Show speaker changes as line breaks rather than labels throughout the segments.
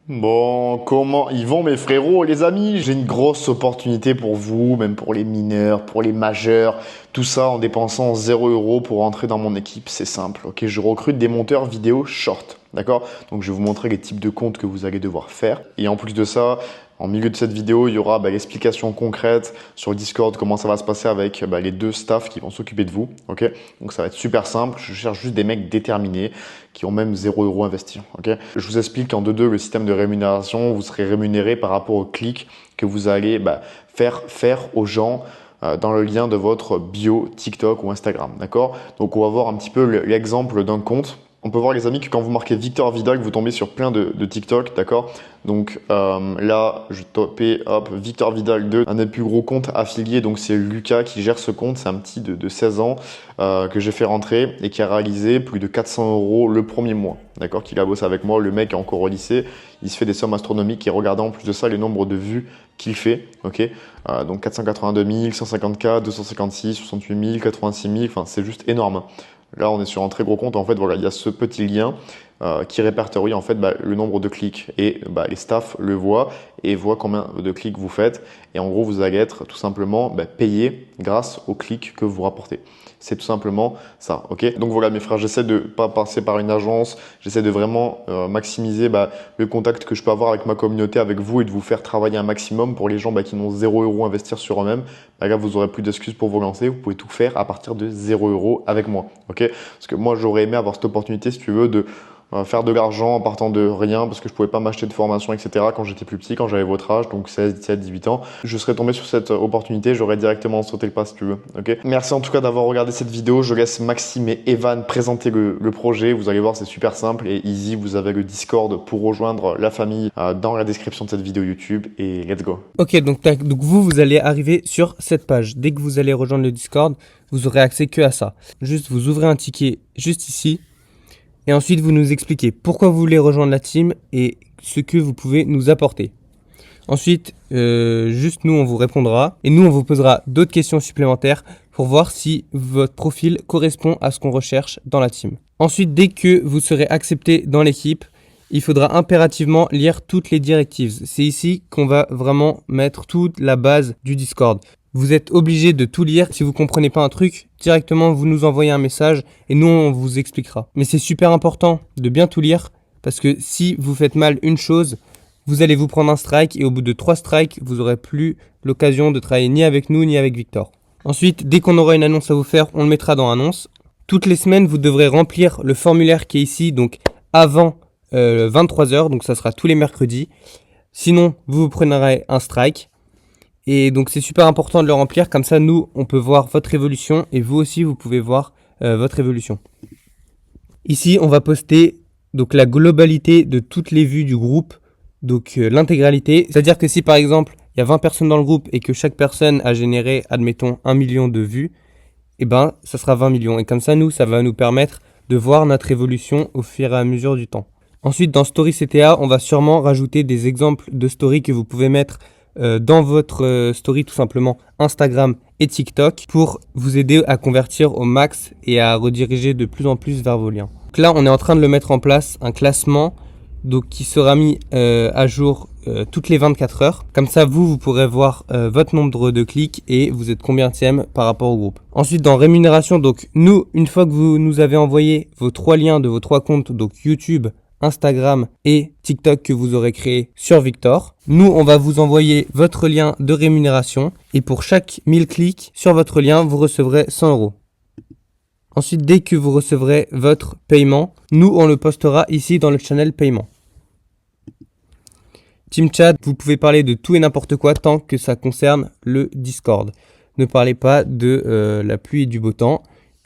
Bon, comment ils vont mes frérots, les amis? J'ai une grosse opportunité pour vous, même pour les mineurs, pour les majeurs, tout ça en dépensant 0 € pour rentrer dans mon équipe. C'est simple, ok? Je recrute des monteurs vidéo short, d'accord? Donc je vais vous montrer les types de comptes que vous allez devoir faire. Et en plus de ça, en milieu de cette vidéo, il y aura l'explication concrète sur le Discord, comment ça va se passer avec les deux staffs qui vont s'occuper de vous, ok? Donc ça va être super simple. Je cherche juste des mecs déterminés qui ont même 0 € investi, ok? Je vous explique en 2-2 le système de rémunération. Vous serez rémunéré par rapport au clic que vous allez faire aux gens dans le lien de votre bio TikTok ou Instagram, d'accord? Donc on va voir un petit peu l'exemple d'un compte. On peut voir les amis que quand vous marquez Victor Vidal, vous tombez sur plein de TikTok, d'accord? Donc là, je tapais hop, Victor Vidal 2, un des plus gros comptes affiliés, donc c'est Lucas qui gère ce compte, c'est un petit de 16 ans que j'ai fait rentrer et qui a réalisé plus de 400 € le premier mois, d'accord? Qu'il a bossé avec moi, le mec est encore au lycée, il se fait des sommes astronomiques et regardez en plus de ça les nombres de vues qu'il fait, ok? Donc 482 000, 154, 256, 68 000, 86 000, enfin c'est juste énorme. Là, on est sur un très gros compte. En fait, voilà, il y a ce petit lien qui répertorie en fait le nombre de clics et les staffs le voient et voient combien de clics vous faites. Et en gros, vous allez être tout simplement payé grâce aux clics que vous rapportez. C'est tout simplement ça, ok? Donc voilà, mes frères, j'essaie de pas passer par une agence. J'essaie de vraiment maximiser le contact que je peux avoir avec ma communauté, avec vous et de vous faire travailler un maximum pour les gens qui n'ont 0 € à investir sur eux-mêmes. Là, vous aurez plus d'excuses pour vous lancer. Vous pouvez tout faire à partir de 0 € avec moi, ok? Parce que moi, j'aurais aimé avoir cette opportunité, si tu veux, de faire de l'argent en partant de rien parce que je pouvais pas m'acheter de formation, etc. quand j'étais plus petit, quand j'avais votre âge, donc 16, 17, 18 ans. Je serais tombé sur cette opportunité, j'aurais directement sauté le pas si tu veux. Ok. Merci en tout cas d'avoir regardé cette vidéo. Je laisse Maxime et Evan présenter le projet. Vous allez voir, c'est super simple et easy. Vous avez le Discord pour rejoindre la famille dans la description de cette vidéo YouTube et let's go.
Ok, donc vous allez arriver sur cette page. Dès que vous allez rejoindre le Discord, vous aurez accès que à ça. Juste, vous ouvrez un ticket juste ici. Et ensuite, vous nous expliquez pourquoi vous voulez rejoindre la team et ce que vous pouvez nous apporter. Ensuite, juste nous, on vous répondra. Et nous, on vous posera d'autres questions supplémentaires pour voir si votre profil correspond à ce qu'on recherche dans la team. Ensuite, dès que vous serez accepté dans l'équipe, il faudra impérativement lire toutes les directives. C'est ici qu'on va vraiment mettre toute la base du Discord. Vous êtes obligé de tout lire. Si vous comprenez pas un truc, directement vous nous envoyez un message et nous on vous expliquera. Mais c'est super important de bien tout lire parce que si vous faites mal une chose, vous allez vous prendre un strike et au bout de 3 strikes, vous aurez plus l'occasion de travailler ni avec nous ni avec Victor. Ensuite, dès qu'on aura une annonce à vous faire, on le mettra dans annonce. Toutes les semaines, vous devrez remplir le formulaire qui est ici, donc avant 23 h, donc ça sera tous les mercredis. Sinon, vous prendrez un strike. Et donc c'est super important de le remplir, comme ça nous on peut voir votre évolution et vous aussi vous pouvez voir votre évolution. Ici on va poster donc la globalité de toutes les vues du groupe, donc l'intégralité. C'est-à-dire que si par exemple il y a 20 personnes dans le groupe et que chaque personne a généré, admettons, 1 million de vues, et ça sera 20 millions. Et comme ça ça va nous permettre de voir notre évolution au fur et à mesure du temps. Ensuite dans Story CTA, on va sûrement rajouter des exemples de story que vous pouvez mettre dans votre story tout simplement Instagram et TikTok pour vous aider à convertir au max et à rediriger de plus en plus vers vos liens. Donc là on est en train de le mettre en place, un classement qui sera mis à jour toutes les 24 heures. Comme ça vous pourrez voir votre nombre de clics et vous êtes combienième par rapport au groupe. Ensuite dans rémunération, donc nous une fois que vous nous avez envoyé vos 3 liens de vos 3 comptes, donc YouTube, Instagram et TikTok que vous aurez créé sur Victor. Nous, on va vous envoyer votre lien de rémunération et pour chaque 1000 clics sur votre lien, vous recevrez 100 €. Ensuite, dès que vous recevrez votre paiement, nous, on le postera ici dans le channel paiement. Team Chat, vous pouvez parler de tout et n'importe quoi tant que ça concerne le Discord. Ne parlez pas de la pluie et du beau temps.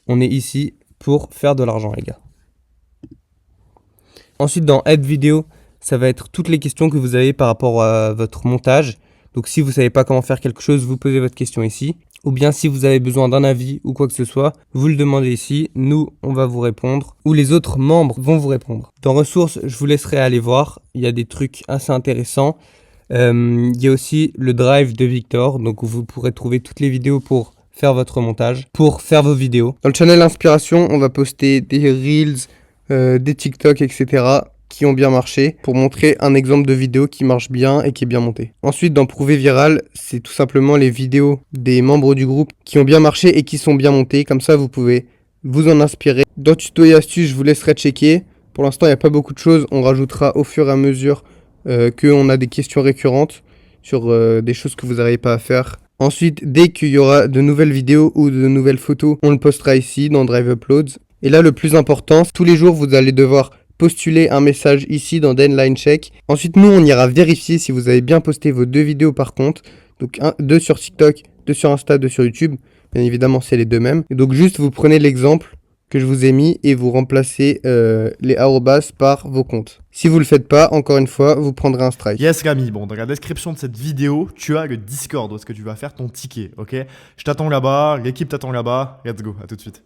On est ici pour faire de l'argent, les gars. Ensuite, dans Aide vidéo, ça va être toutes les questions que vous avez par rapport à votre montage. Donc, si vous ne savez pas comment faire quelque chose, vous posez votre question ici. Ou bien, si vous avez besoin d'un avis ou quoi que ce soit, vous le demandez ici. Nous, on va vous répondre. Ou les autres membres vont vous répondre. Dans ressources, je vous laisserai aller voir. Il y a des trucs assez intéressants. Il y a aussi le drive de Victor. Donc, vous pourrez trouver toutes les vidéos pour faire votre montage, pour faire vos vidéos. Dans le channel Inspiration, on va poster des Reels, des TikTok, etc. qui ont bien marché pour montrer un exemple de vidéo qui marche bien et qui est bien monté. Ensuite, dans prouver viral, c'est tout simplement les vidéos des membres du groupe qui ont bien marché et qui sont bien montées. Comme ça, vous pouvez vous en inspirer. Dans tuto et astuces, je vous laisserai checker. Pour l'instant, il n'y a pas beaucoup de choses. On rajoutera au fur et à mesure qu'on a des questions récurrentes sur des choses que vous n'arrivez pas à faire. Ensuite, dès qu'il y aura de nouvelles vidéos ou de nouvelles photos, on le postera ici dans Drive Uploads. Et là, le plus important, tous les jours, vous allez devoir postuler un message ici dans Deadline Check. Ensuite, nous, on ira vérifier si vous avez bien posté vos 2 vidéos par compte. Donc, 2 sur TikTok, 2 sur Insta, 2 sur YouTube. Bien évidemment, c'est les 2 mêmes. Et donc, juste, vous prenez l'exemple que je vous ai mis et vous remplacez les arrobas par vos comptes. Si vous le faites pas, encore une fois, vous prendrez un strike.
Yes Rémi, bon dans la description de cette vidéo, tu as le Discord où est-ce que tu vas faire ton ticket, ok? Je t'attends là-bas, l'équipe t'attend là-bas, let's go, à tout de suite.